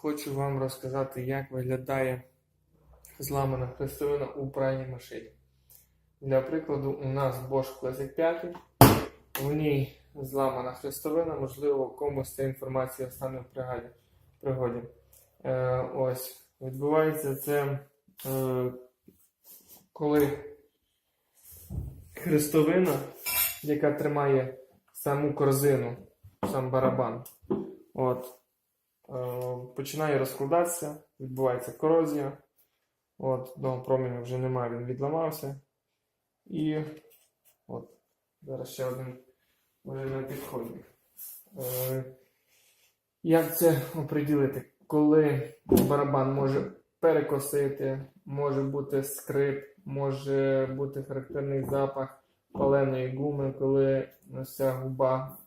хочу вам розказати, як виглядає зламана хрестовина у пральній машині. Для прикладу, у нас Bosch Classic 5, в ній зламана хрестовина, можливо, комусь ця інформація стане в пригоді. Ось, відбувається це, коли хрестовина, яка тримає саму корзину, сам барабан, починає розкладатися, відбувається корозія. Одного променю вже немає, він відламався. І зараз ще один вже на підході. Як це оприділити? Коли барабан може перекосити, може бути скрип, може бути характерний запах паленої гуми, коли вся губа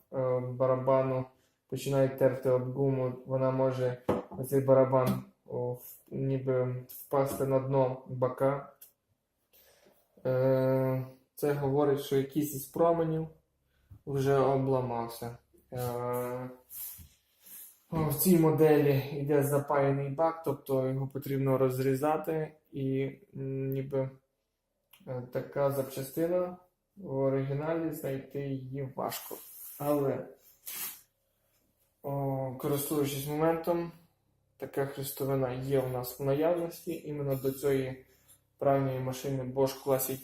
барабану починає терти об гуму, вона може, цей барабан, ніби впасти на дно бака. Це говорить, що якийсь із променів вже обламався. В цій моделі йде запаяний бак, тобто його потрібно розрізати, і ніби така запчастина в оригіналі знайти її важко. Але, користуючись моментом, така хрестовина є у нас в наявності, іменно до цієї пральної машини Bosch Classic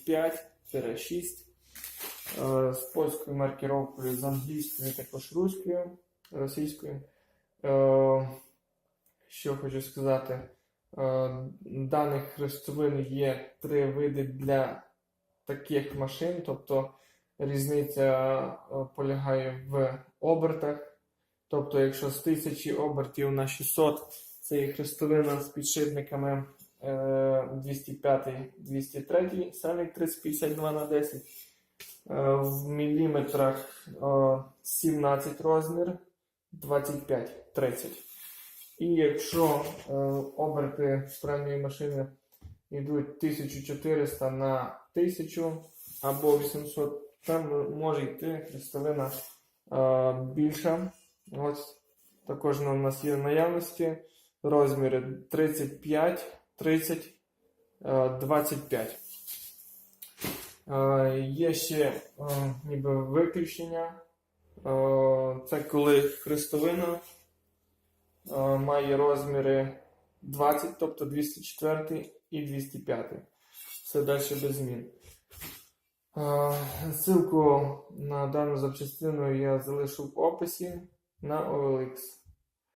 5-6 з польською маркировкою, з англійською, також руською, російською. Що хочу сказати, даних хрестовин є 3 види для таких машин, тобто різниця полягає в обертах. Тобто, якщо з 1000 обертів на 600, це є хрестовина з підшипниками 205-203, Савік 3052/10, в міліметрах 17 розмір, 25-30. І якщо оберти пральної машини йдуть 1400 на 1000 або 800, там може йти хрестовина більша. Ось також у нас є в наявності розміри 35, 30, 25. Є ще ніби виключення. Це коли хрестовина має розміри 20, тобто 204 і 205. Все далі без змін. Ссылку на дану запчастину я залишу в описі на OLX.